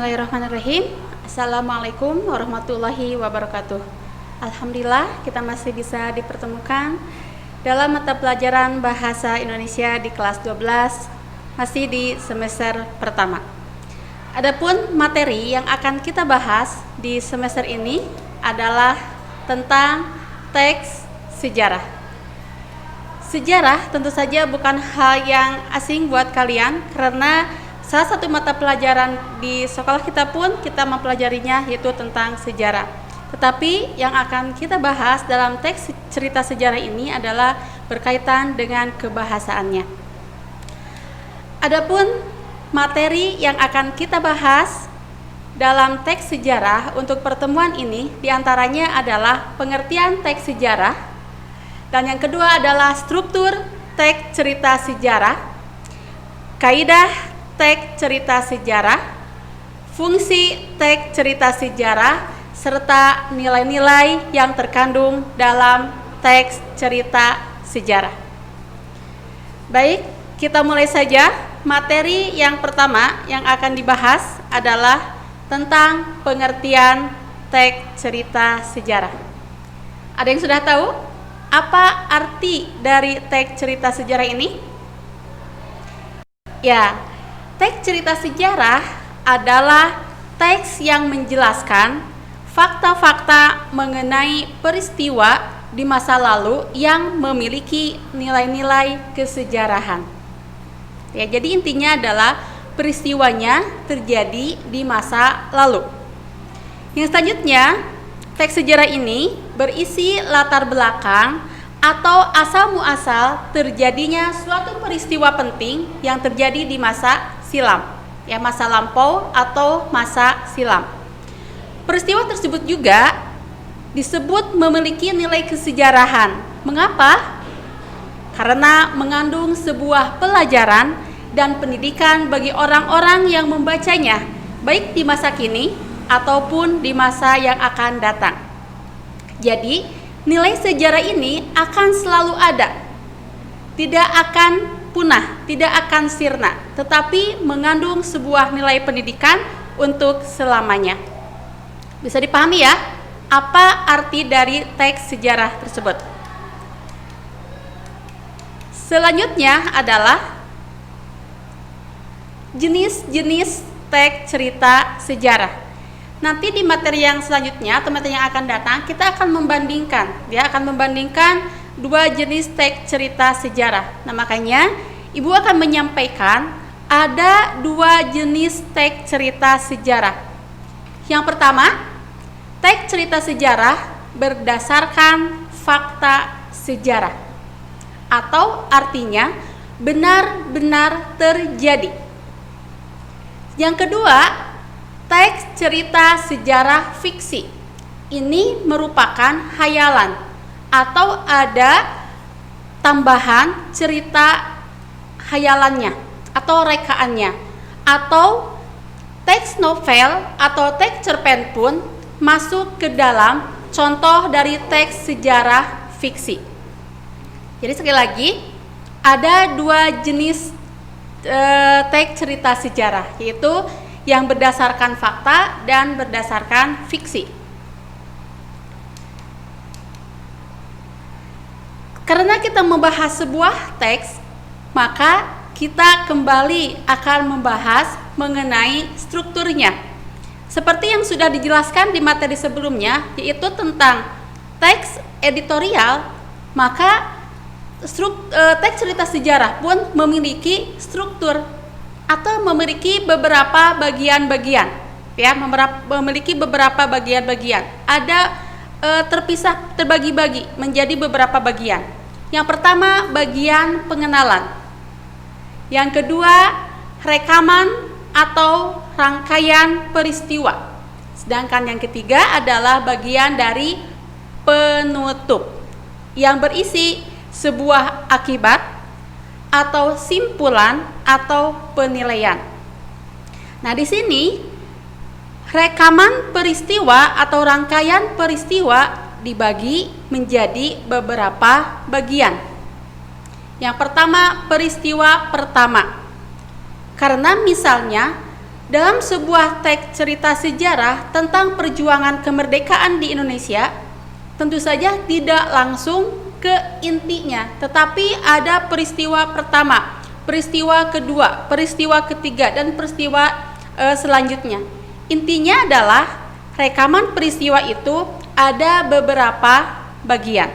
Bismillahirrahmanirrahim. Assalamualaikum warahmatullahi wabarakatuh. Alhamdulillah kita masih bisa dipertemukan dalam mata pelajaran Bahasa Indonesia di kelas 12, masih di semester pertama. Adapun materi yang akan kita bahas di semester ini adalah tentang teks sejarah. Sejarah tentu saja bukan hal yang asing buat kalian, karena salah satu mata pelajaran di sekolah kita pun kita mempelajarinya, yaitu tentang sejarah. Tetapi yang akan kita bahas dalam teks cerita sejarah ini adalah berkaitan dengan kebahasaannya. Adapun materi yang akan kita bahas dalam teks sejarah untuk pertemuan ini diantaranya adalah pengertian teks sejarah, dan yang kedua adalah struktur teks cerita sejarah, kaidah teks cerita sejarah, fungsi teks cerita sejarah, serta nilai-nilai yang terkandung dalam teks cerita sejarah. Baik, kita mulai saja. Materi yang pertama yang akan dibahas adalah tentang pengertian teks cerita sejarah. Ada yang sudah tahu apa arti dari teks cerita sejarah ini? Ya, teks cerita sejarah adalah teks yang menjelaskan fakta-fakta mengenai peristiwa di masa lalu yang memiliki nilai-nilai kesejarahan. Ya, jadi intinya adalah peristiwanya terjadi di masa lalu. Yang selanjutnya, teks sejarah ini berisi latar belakang atau asal-muasal terjadinya suatu peristiwa penting yang terjadi di masa silam, ya, masa lampau atau masa silam. Peristiwa tersebut juga disebut memiliki nilai kesejarahan. Mengapa? Karena mengandung sebuah pelajaran dan pendidikan bagi orang-orang yang membacanya, baik di masa kini ataupun di masa yang akan datang. Jadi, nilai sejarah ini akan selalu ada, tidak akan punah, tidak akan sirna, tetapi mengandung sebuah nilai pendidikan untuk selamanya. Bisa dipahami ya, apa arti dari teks sejarah tersebut? Selanjutnya adalah jenis-jenis teks cerita sejarah. Nanti di materi yang selanjutnya atau materi yang akan datang, kita akan membandingkan, dua jenis teks cerita sejarah. Nah, makanya Ibu akan menyampaikan ada dua jenis teks cerita sejarah. Yang pertama, teks cerita sejarah berdasarkan fakta sejarah, atau artinya benar-benar terjadi. Yang kedua, teks cerita sejarah fiksi. Ini merupakan hayalan atau ada tambahan cerita hayalannya atau rekaannya, atau teks novel atau teks cerpen pun masuk ke dalam contoh dari teks sejarah fiksi. Jadi sekali lagi, ada dua jenis teks cerita sejarah, yaitu yang berdasarkan fakta dan berdasarkan fiksi. Karena kita membahas sebuah teks, maka kita kembali akan membahas mengenai strukturnya. Seperti yang sudah dijelaskan di materi sebelumnya, yaitu tentang teks editorial, maka teks cerita sejarah pun memiliki struktur atau memiliki beberapa bagian-bagian, ya, memiliki beberapa bagian-bagian. Ada terpisah, terbagi-bagi menjadi beberapa bagian. Yang pertama, bagian pengenalan. Yang kedua, rekaman atau rangkaian peristiwa. Sedangkan yang ketiga adalah bagian dari penutup yang berisi sebuah akibat atau simpulan atau penilaian. Nah, di sini rekaman peristiwa atau rangkaian peristiwa dibagi menjadi beberapa bagian. Yang pertama, peristiwa pertama. Karena misalnya Dalam sebuah teks cerita sejarah tentang perjuangan kemerdekaan di Indonesia, tentu saja tidak langsung ke intinya, tetapi ada peristiwa pertama, peristiwa kedua, peristiwa ketiga, dan peristiwa selanjutnya. Intinya adalah rekaman peristiwa itu ada beberapa bagian.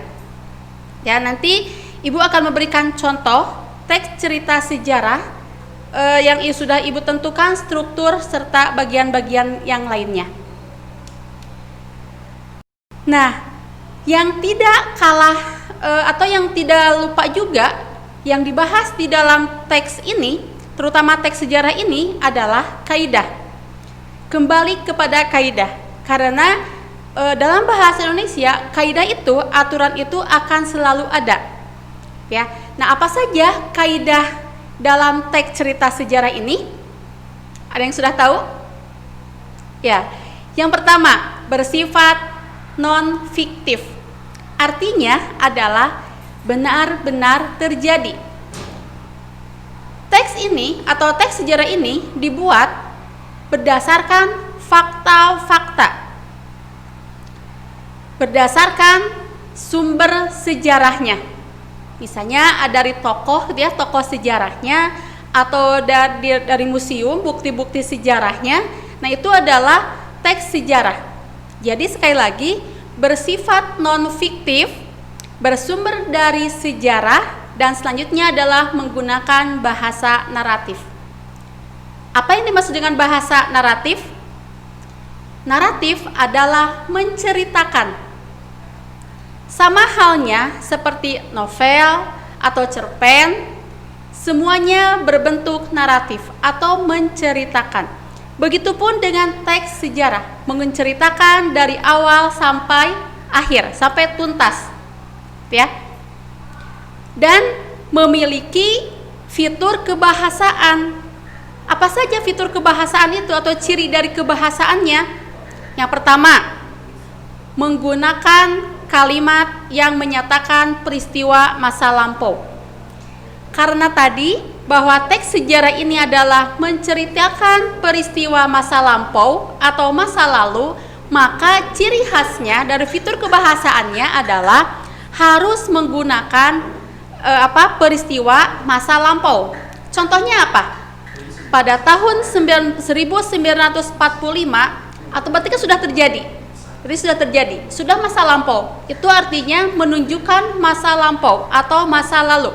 Ya, nanti Ibu akan memberikan contoh teks cerita sejarah yang sudah Ibu tentukan struktur serta bagian-bagian yang lainnya. Nah, yang tidak kalah atau yang tidak lupa juga yang dibahas di dalam teks ini, terutama teks sejarah ini adalah kaidah. Kembali kepada kaidah, karena dalam bahasa Indonesia kaidah itu, aturan itu akan selalu ada. Ya. Nah, apa saja kaidah dalam teks cerita sejarah ini? Ada yang sudah tahu? Ya, yang pertama bersifat non-fiktif. Artinya adalah benar-benar terjadi. Teks ini atau teks sejarah ini dibuat berdasarkan fakta-fakta, berdasarkan sumber sejarahnya. Misalnya dari tokoh, tokoh sejarahnya, atau dari museum, bukti-bukti sejarahnya. Nah, itu adalah teks sejarah. Jadi sekali lagi, bersifat non-fiktif, bersumber dari sejarah, dan selanjutnya adalah menggunakan bahasa naratif. Apa yang dimaksud dengan bahasa naratif? Naratif adalah menceritakan. Sama halnya seperti novel atau cerpen, semuanya berbentuk naratif atau menceritakan. Begitupun dengan teks sejarah, menceritakan dari awal sampai akhir, sampai tuntas. Ya. Dan memiliki fitur kebahasaan. Apa saja fitur kebahasaan itu atau ciri dari kebahasaannya? Yang pertama, menggunakan kalimat yang menyatakan peristiwa masa lampau. Karena tadi bahwa teks sejarah ini adalah menceritakan peristiwa masa lampau atau masa lalu, maka ciri khasnya dari fitur kebahasaannya adalah harus menggunakan peristiwa masa lampau. Contohnya apa? Pada tahun 1945, atau berarti kan sudah terjadi. Jadi sudah terjadi, sudah masa lampau. Itu artinya menunjukkan masa lampau atau masa lalu.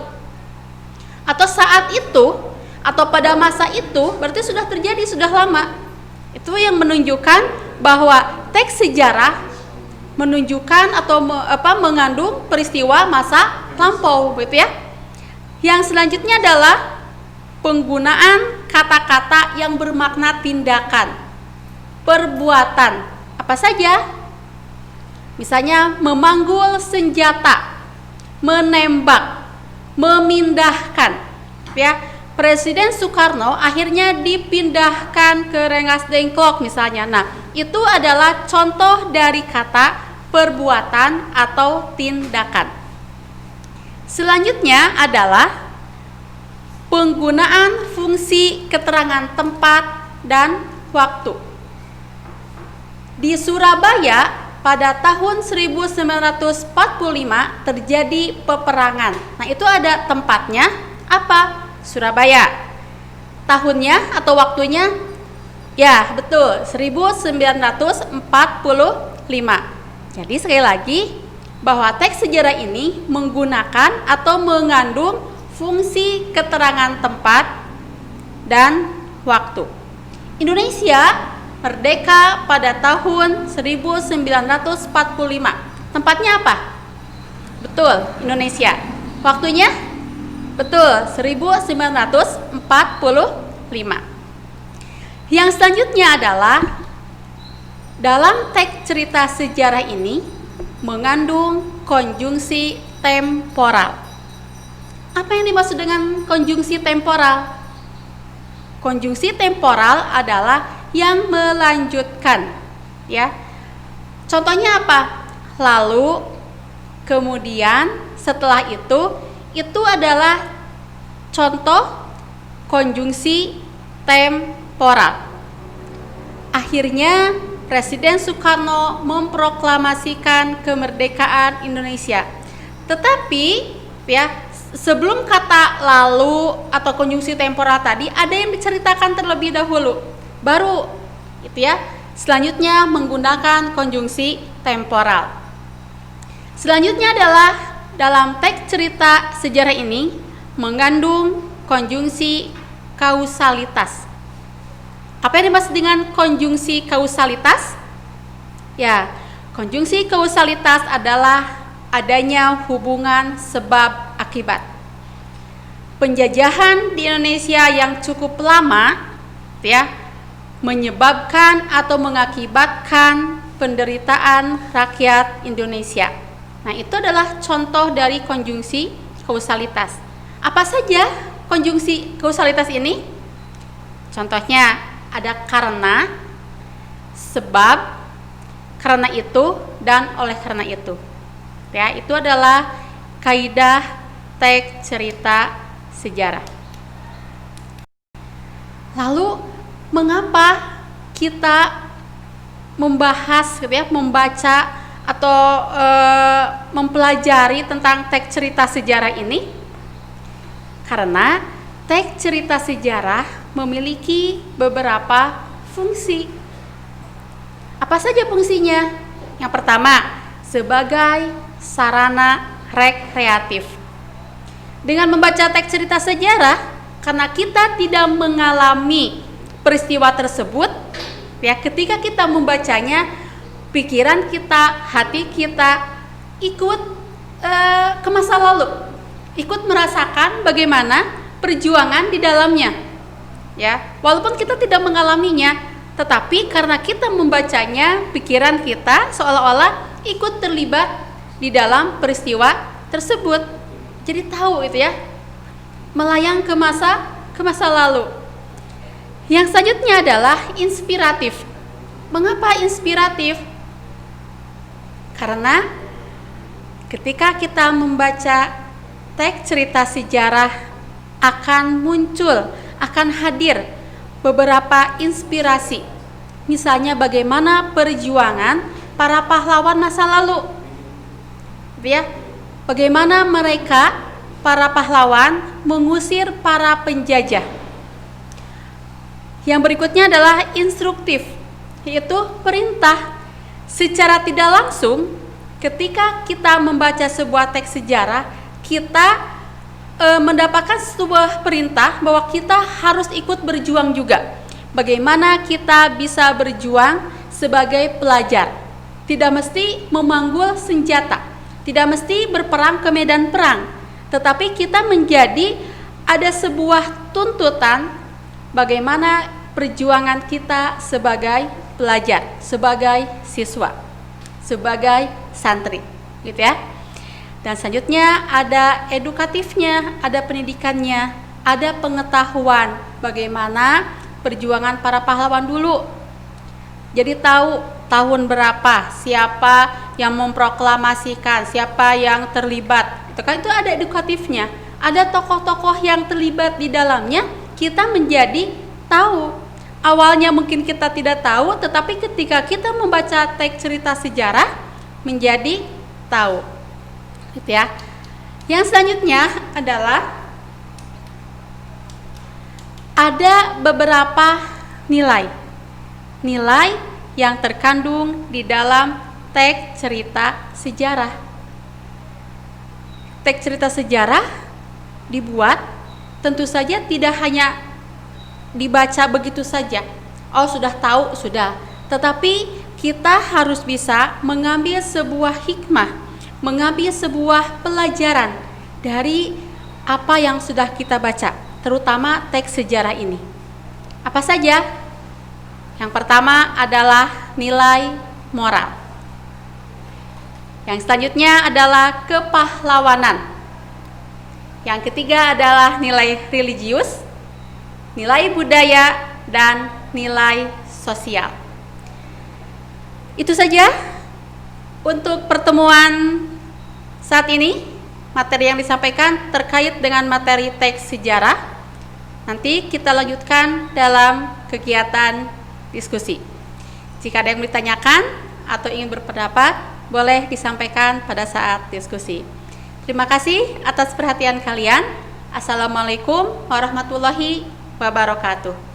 Atau saat itu, atau pada masa itu, berarti sudah terjadi, sudah lama. Itu yang menunjukkan bahwa teks sejarah menunjukkan atau mengandung peristiwa masa lampau, gitu ya. Yang selanjutnya adalah penggunaan kata-kata yang bermakna tindakan, perbuatan. Apa saja? Misalnya memanggul senjata, menembak, memindahkan. Ya, Presiden Soekarno akhirnya dipindahkan ke Rengas Dengklok misalnya. Nah, itu adalah contoh dari kata perbuatan atau tindakan. Selanjutnya adalah penggunaan fungsi keterangan tempat dan waktu. Di Surabaya pada tahun 1945 terjadi peperangan. Nah, itu ada tempatnya apa? Surabaya. Tahunnya atau waktunya? Ya, betul, 1945. Jadi sekali lagi bahwa teks sejarah ini menggunakan atau mengandung fungsi keterangan tempat dan waktu. Indonesia merdeka pada tahun 1945. Tempatnya apa? Betul, Indonesia. Waktunya? Betul, 1945. Yang selanjutnya adalah dalam teks cerita sejarah ini mengandung konjungsi temporal. Apa yang dimaksud dengan konjungsi temporal? Konjungsi temporal adalah yang melanjutkan, ya. Contohnya apa? Lalu, kemudian, setelah itu adalah contoh konjungsi temporal. akhirnya Presiden Soekarno memproklamasikan kemerdekaan Indonesia. Tetapi ya, sebelum kata lalu atau konjungsi temporal tadi ada yang diceritakan terlebih dahulu. Baru itu ya, selanjutnya menggunakan konjungsi temporal. Selanjutnya adalah dalam teks cerita sejarah ini mengandung konjungsi kausalitas. Apa yang dimaksud dengan konjungsi kausalitas? Ya, konjungsi kausalitas adalah adanya hubungan sebab akibat. Penjajahan di Indonesia yang cukup lama ya menyebabkan atau mengakibatkan penderitaan rakyat Indonesia. Nah, itu adalah contoh dari konjungsi kausalitas. Apa saja konjungsi kausalitas ini? Contohnya ada karena, sebab, karena itu, dan oleh karena itu. Ya, itu adalah kaidah teks cerita sejarah. Lalu mengapa kita membahas gitu ya, membaca atau mempelajari tentang teks cerita sejarah ini? Karena teks cerita sejarah memiliki beberapa fungsi. Apa saja fungsinya? Yang pertama, sebagai sarana rekreatif. Dengan membaca teks cerita sejarah, karena kita tidak mengalami peristiwa tersebut, ya, ketika kita membacanya, pikiran kita, hati kita ikut ke masa lalu, ikut merasakan bagaimana perjuangan di dalamnya. Ya, walaupun kita tidak mengalaminya, tetapi karena kita membacanya, pikiran kita seolah-olah ikut terlibat di dalam peristiwa tersebut. Jadi tahu itu ya, melayang ke masa lalu. Yang selanjutnya adalah inspiratif. Mengapa inspiratif? Karena ketika kita membaca teks cerita sejarah akan muncul, akan hadir beberapa inspirasi. Misalnya bagaimana perjuangan para pahlawan masa lalu. Ya, bagaimana mereka, para pahlawan, mengusir para penjajah. Yang berikutnya adalah instruktif, yaitu perintah. Secara tidak langsung, ketika kita membaca sebuah teks sejarah, kita mendapatkan sebuah perintah bahwa kita harus ikut berjuang juga. Bagaimana kita bisa berjuang sebagai pelajar? Tidak mesti memanggul senjata, tidak mesti berperang ke medan perang, tetapi kita menjadi ada sebuah tuntutan bagaimana perjuangan kita sebagai pelajar, sebagai siswa, sebagai santri, gitu ya. Dan selanjutnya ada edukatifnya, ada pendidikannya, ada pengetahuan bagaimana perjuangan para pahlawan dulu. Jadi tahu tahun berapa, siapa yang memproklamasikan, siapa yang terlibat. Itu kan, itu ada edukatifnya. Ada tokoh-tokoh yang terlibat di dalamnya, kita menjadi tahu. Awalnya mungkin kita tidak tahu, tetapi ketika kita membaca teks cerita sejarah menjadi tahu. Gitu ya. Yang selanjutnya adalah ada beberapa nilai yang terkandung di dalam teks cerita sejarah. Teks cerita sejarah dibuat tentu saja tidak hanya dibaca begitu saja. Oh, sudah tahu, sudah. Tetapi kita harus bisa mengambil sebuah hikmah, mengambil sebuah pelajaran dari apa yang sudah kita baca, terutama teks sejarah ini. Apa saja? Yang pertama adalah nilai moral. Yang selanjutnya adalah kepahlawanan. Yang ketiga adalah nilai religius, nilai budaya, dan nilai sosial. Itu saja untuk pertemuan saat ini. Materi yang disampaikan terkait dengan materi teks sejarah. Nanti kita lanjutkan dalam kegiatan diskusi. Jika ada yang ditanyakan atau ingin berpendapat, boleh disampaikan pada saat diskusi. Terima kasih atas perhatian kalian. Assalamualaikum warahmatullahi wabarakatuh.